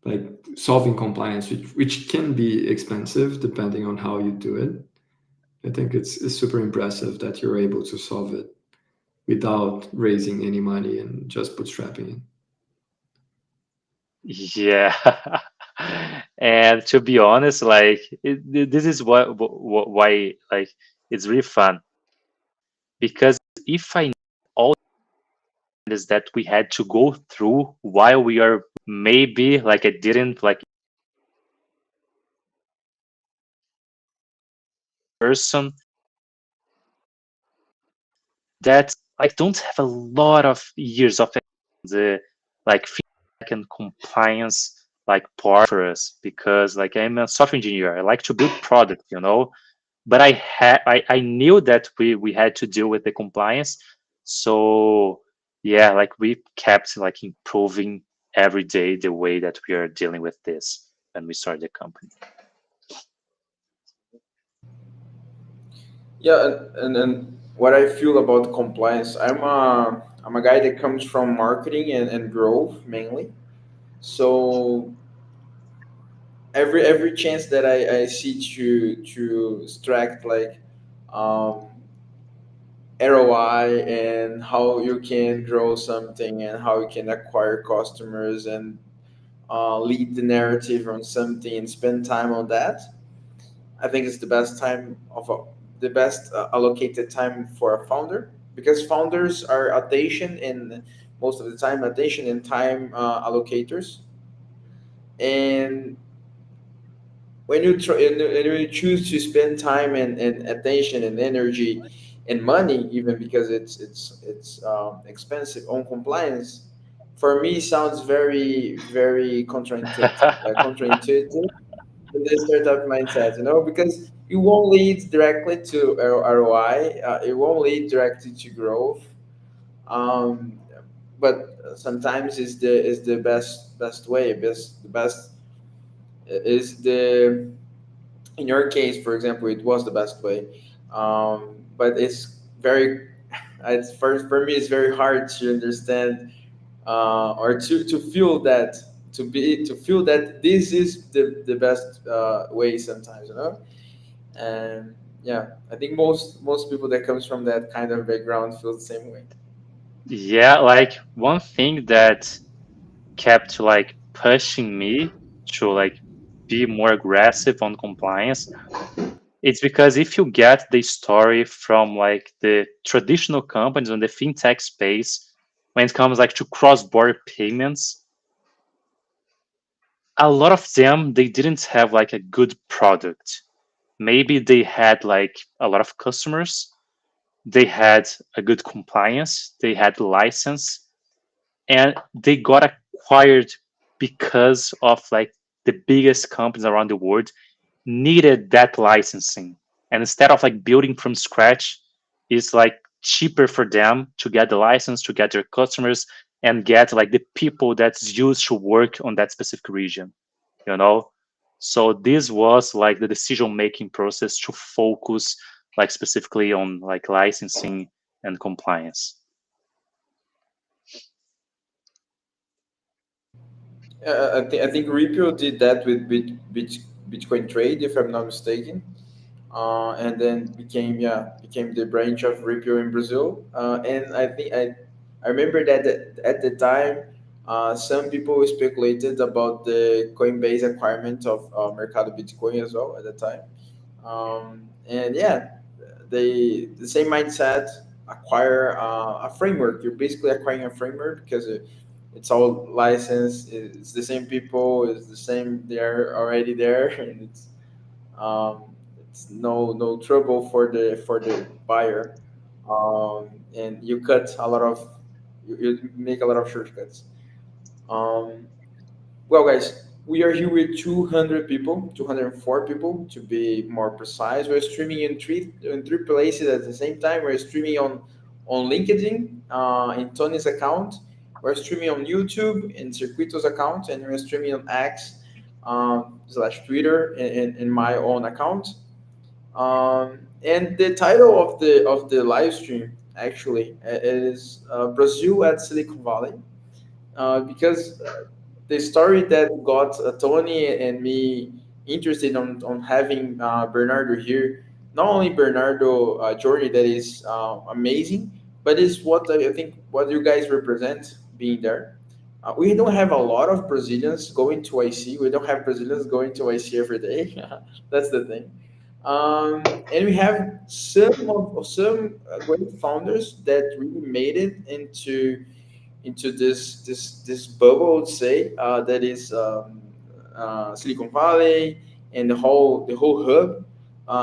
like solving compliance, which can be expensive depending on how you do it. I think it's super impressive that you're able to solve it without raising any money and just bootstrapping it. Yeah. And to be honest, like this is why like it's really fun because if I all is that we had to go through while we are maybe like I didn't like person that like don't have a lot of years of the like feedback and compliance like part for us because like I'm a software engineer. I like to build product, you know, but I knew that we had to deal with the compliance. So yeah, like we kept like improving every day the way that we are dealing with this when we started the company. Yeah, and what I feel about compliance, I'm a guy that comes from marketing and growth mainly. So every chance that I see to extract like um, ROI and how you can grow something and how you can acquire customers and lead the narrative on something and spend time on that. I think it's the best time of the best allocated time for a founder because founders are attention and most of the time attention and time allocators. And when you choose to spend time and attention and energy and money, even because it's expensive on compliance, for me sounds very counterintuitive in this startup mindset, you know, because it won't lead directly to ROI, it won't lead directly to growth. Um, but sometimes is the best way, the best is the in your case, for example, it was the best way. But it's very it's for me it's very hard to understand or to feel that to feel that this is the best way sometimes, you know. And yeah, I think most people that comes from that kind of background feel the same way. Yeah, like one thing that kept like pushing me to like be more aggressive on compliance, it's because if you get the story from like the traditional companies on the fintech space, when it comes like to cross-border payments, a lot of them they didn't have like a good product. Maybe they had like a lot of customers, they had a good compliance, they had license, and they got acquired because of like the biggest companies around the world needed that licensing, and instead of like building from scratch, it's like cheaper for them to get the license, to get their customers, and get like the people that's used to work on that specific region, you know. So this was like the decision making process to focus like specifically on like licensing and compliance. I think Ripio did that with Bitcoin trade, if I'm not mistaken, and then became the branch of Ripio in Brazil. And I remember that at the time, some people speculated about the Coinbase acquirement of Mercado Bitcoin as well at the time. And yeah, they the same mindset acquire a framework. You're basically acquiring a framework because It's all licensed. It's the same people. It's the same. They're already there, and um, it's no trouble for the buyer. And you cut a lot of you make a lot of shortcuts. Um, well, guys, we are here with 200 people, 204 people to be more precise. We're streaming in three places at the same time. We're streaming on LinkedIn, in Tony's account. We're streaming on YouTube in Circuito's account, and we're streaming on X slash Twitter in my own account. And the title of the live stream actually is Brazil at Silicon Valley, because the story that got Tony and me interested on having Bernardo here. Not only Bernardo journey that is amazing, but it's what I think what you guys represent being there. We don't have a lot of Brazilians going to IC. We don't have Brazilians going to IC every day. That's the thing. And we have some great founders that really made it into this bubble, I would say, that is Silicon Valley and the whole hub.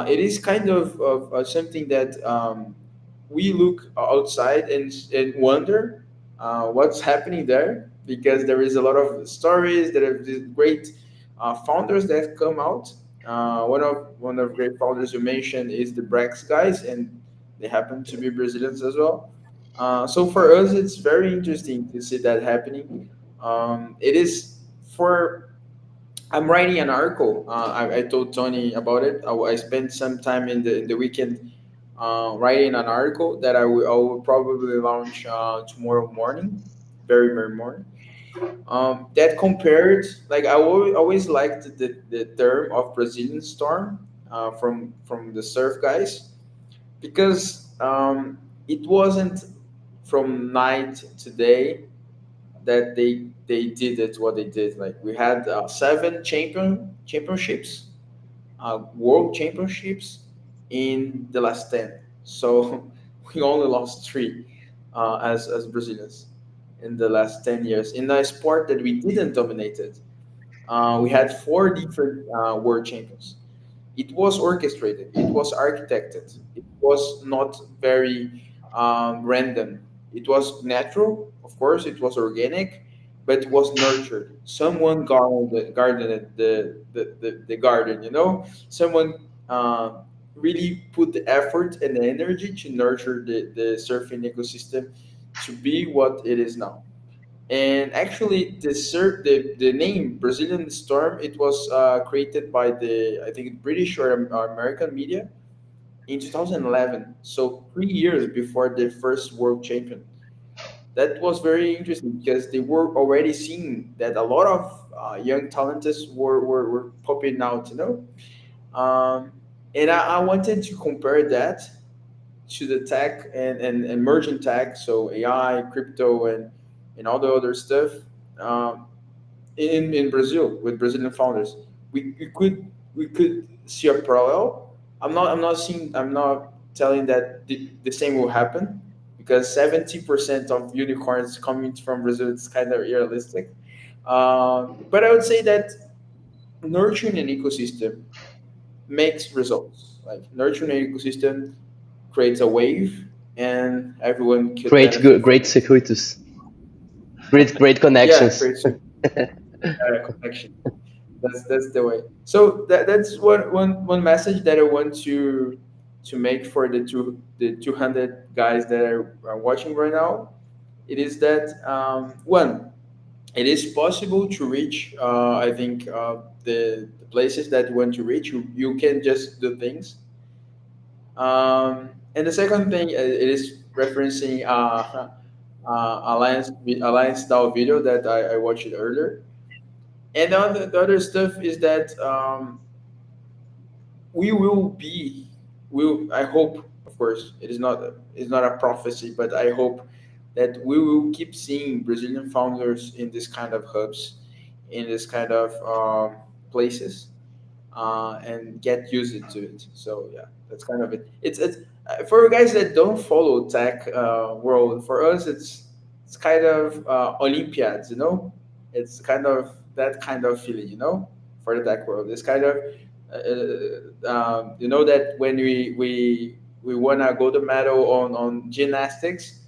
It is kind of something that we look outside and wonder what's happening there, because there is a lot of stories that have these great founders that come out. One of great founders you mentioned is the Brex guys, and they happen to be Brazilians as well. So for us, it's very interesting to see that happening. It is for I'm writing an article. I told Tony about it. I spent some time in the weekend writing an article that I will probably launch tomorrow morning, very very morning. That compared, like I always liked the term of Brazilian storm from the surf guys, because it wasn't from night to day that they did it what they did. Like we had seven championships, world championships in the last 10. So we only lost three as Brazilians in the last 10 years in a sport that we didn't dominate it. We had four different world champions. It was orchestrated, it was architected, it was not very random. It was natural, of course, it was organic, but it was nurtured. Someone gardened the garden, Someone really put the effort and the energy to nurture the surfing ecosystem to be what it is now. And actually, the name Brazilian Storm, it was created by the, I think, British or American media in 2011. So 3 years before the first world champion. That was very interesting because they were already seeing that a lot of young talents were popping out, and I wanted to compare that to the tech and emerging tech, so AI, crypto, and all the other stuff um, in Brazil with Brazilian founders. We could see a parallel. I'm not telling that the same will happen, because 70% of unicorns coming from Brazil is kind of realistic. But I would say that nurturing an ecosystem makes results. Like nurturing an ecosystem creates a wave, and everyone could Great, benefit great from it. circuitos, great Yeah, connections. creates a connection. That's the way. So that's one message that I want to make for the 200 guys that are watching right now. It is that one, it is possible to reach. I think the places that you want to reach. You can just do things. And the second thing, it is referencing Alliance DAO video that I watched it earlier. And the other stuff is that we will be will I hope, of course, it's not a prophecy, but I hope that we will keep seeing Brazilian founders in this kind of hubs, in this kind of places, and get used to it. So yeah, that's kind of it. It's for guys that don't follow tech world. For us, it's it's kind of Olympiads, you know. It's kind of that kind of feeling, you know, for the tech world. It's kind of you know that when we won a gold medal on gymnastics,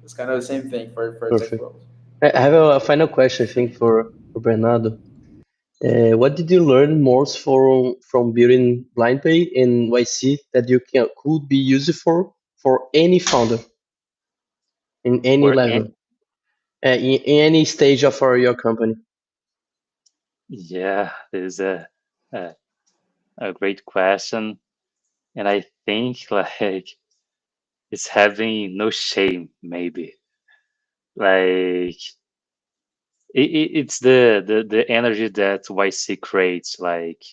it's kind of the same thing for tech Perfect. world. I have a final question, I think, for Bernardo. What did you learn most from building BlindPay and YC that you could be used for any founder in any For any, level, in any stage of your company? yeah, this is a a great question, and I think like it's having no shame, maybe. Like it's the energy that YC creates. Like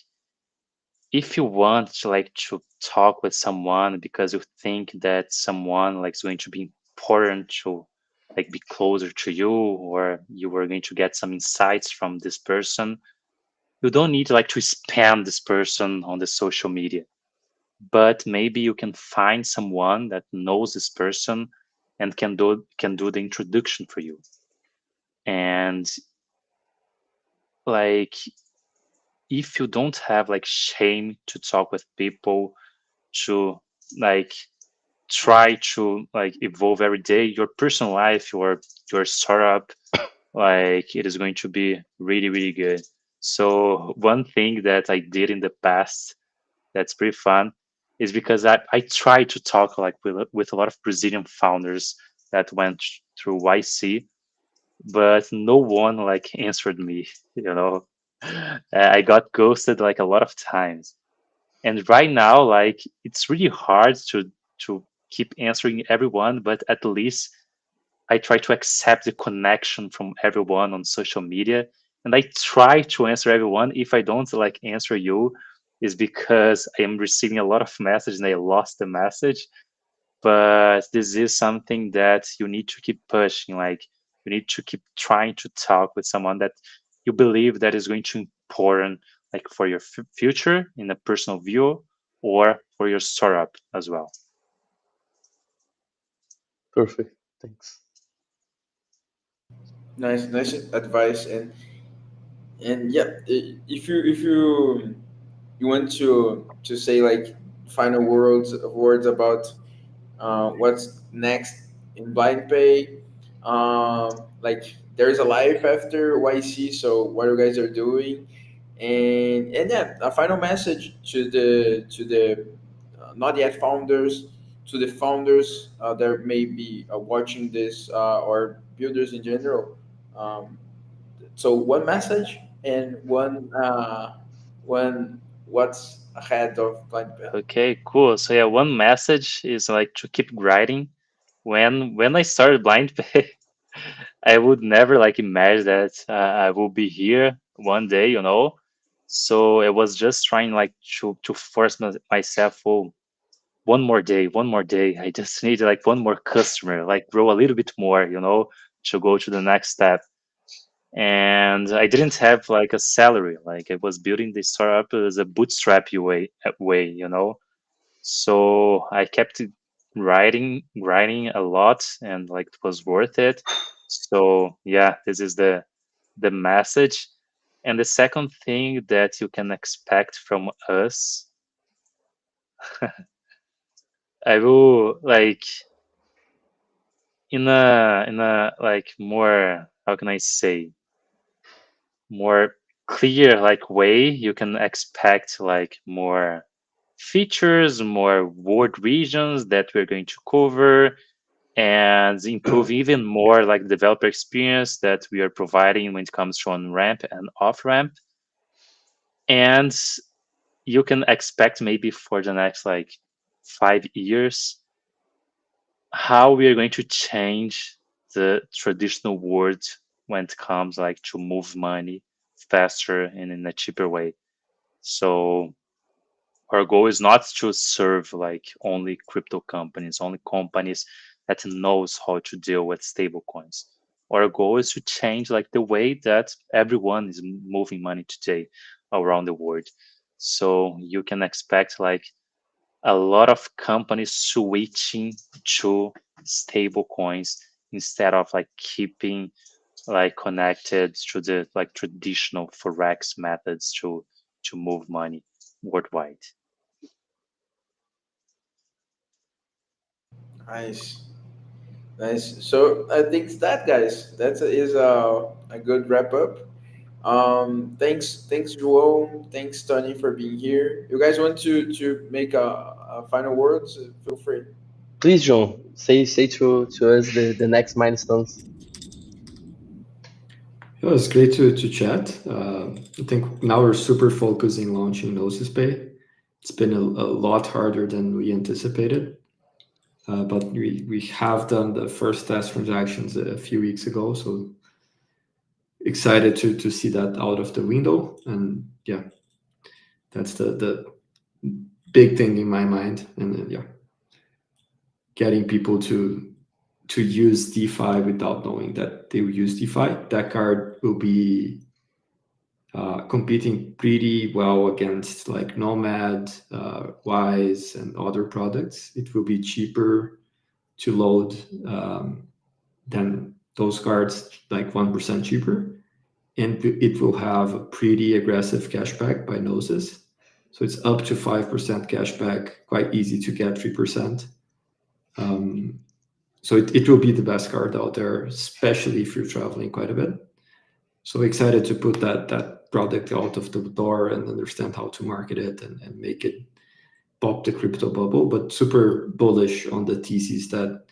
if you want to like to talk with someone because you think that someone like is going to be important to like be closer to you, or you are going to get some insights from this person, you don't need like to spam this person on the social media, but maybe you can find someone that knows this person and can do the introduction for you. And like if you don't have like shame to talk with people, to like try to like evolve every day your personal life, your startup, like it is going to be really really good. So one thing that I did in the past that's pretty fun is because I try to talk like with a lot of Brazilian founders that went through YC, but no one like answered me, you know. I got ghosted like a lot of times. And right now, like it's really hard to keep answering everyone, but at least I try to accept the connection from everyone on social media, and I try to answer everyone. If I don't like answer you, is because I am receiving a lot of messages and I lost the message. But this is something that you need to keep pushing. Like you need to keep trying to talk with someone that you believe that is going to important, like for your future in a personal view or for your startup as well. Perfect. Thanks. Nice advice. And yeah, if you want to say like final words about what's next in blind pay, like there's a life after YC, so what you guys are doing, and yeah, a final message to the not yet founders, to the founders that may be watching this, or builders in general. um, so one message and one what's ahead of blind pay. Okay, cool. So yeah, one message is like to keep grinding. When I started Blind Pay, I would never like imagine that I will be here one day, you know. So I was just trying like to force myself. Oh, one more day. I just need like one more customer, like grow a little bit more, you know, to go to the next step. And I didn't have like a salary. Like I was building this startup as a bootstrap way, you know. So I kept grinding a lot, and like it was worth it. So yeah, this is the message. And the second thing that you can expect from us, I will like in a like more, how can I say, more clear like way, you can expect like more features, more world regions that we're going to cover, and improve even more like developer experience that we are providing when it comes to on ramp and off ramp. And you can expect maybe for the next like 5 years how we are going to change the traditional world when it comes like to move money faster and in a cheaper way. So our goal is not to serve like only crypto companies, only companies that knows how to deal with stable coins. Our goal is to change like the way that everyone is moving money today around the world. So you can expect like a lot of companies switching to stable coins instead of like keeping like connected to the like traditional forex methods to move money worldwide. Nice. Nice. So I think that, guys, that is a good wrap up. Thanks, Joel. Thanks, Tony, for being here. You guys want to make a final words? Feel free. Please, John, say to us the next milestones. Yeah, it's great to chat. I think now we're super focused in launching Gnosis Pay. It's been a lot harder than we anticipated, but we have done the first test transactions a few weeks ago, so excited to see that out of the window. And yeah, that's the big thing in my mind. And yeah, getting people to use DeFi without knowing that they will use DeFi. That card will be competing pretty well against like Nomad, Wise, and other products. It will be cheaper to load than those cards, like 1% cheaper. And it will have a pretty aggressive cashback by Gnosis. So it's up to 5% cashback, quite easy to get 3%. So it will be the best card out there, especially if you're traveling quite a bit. So excited to put that product out of the door and understand how to market it and make it pop the crypto bubble, but super bullish on the thesis that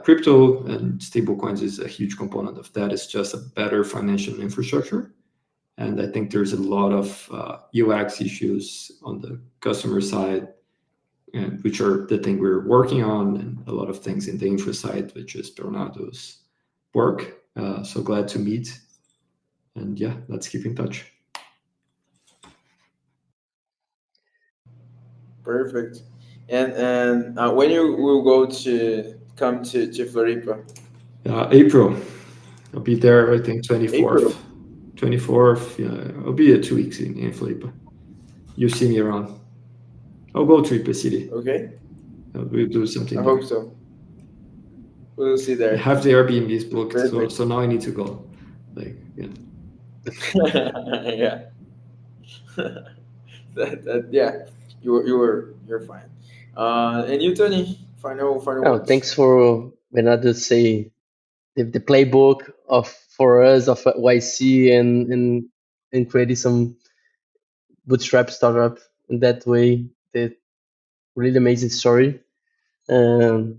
crypto and stablecoins is a huge component of that. It's just a better financial infrastructure. And I think there's a lot of UX issues on the customer side, and which are the thing we're working on, and a lot of things in the infra side, which is Bernardo's work. So glad to meet. And yeah, let's keep in touch. Perfect. And when you will go to come to Floripa? April, I'll be there, I think, April. 24th. 24th, yeah, I'll be there 2 weeks in Felipe. You see me around. I'll go to Ipe City. Okay. We'll do I something hope there. so. We'll see I there. have the Airbnb is booked, so Perfect. so now I need to go. Like, yeah. Yeah. Yeah. You're fine. And you, Tony. Final Oh, words. thanks for Bernardo say the playbook of for us of YC and creating some bootstrap startup in that way. The really amazing story. And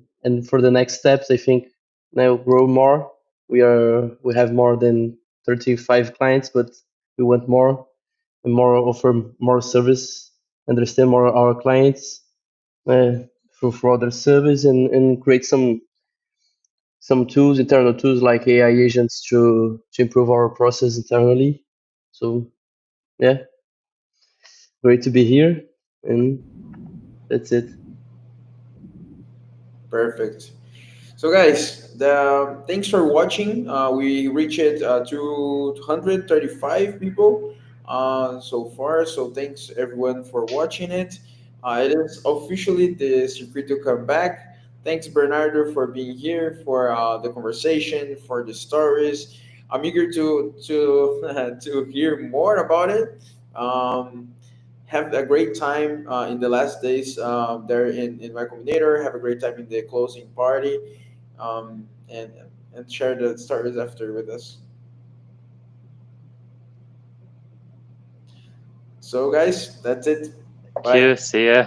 for the next steps, I think now grow more. We have more than 35 clients, but we want more and more offer more service, understand more our clients uh, for other service and create some tools, internal tools like AI agents to improve our process internally. So yeah, great to be here, and that's it. Perfect. So, guys, thanks for watching. We reached 235 people so far. So, thanks everyone for watching it. It is officially the Circuito comeback. Thanks, Bernardo, for being here, for the conversation, for the stories. I'm eager to to hear more about it. Um, have a great time in the last days there in my combinator. Have a great time in the closing party, and share the stories after with us. So, guys, that's it. Thank you. Bye. See ya.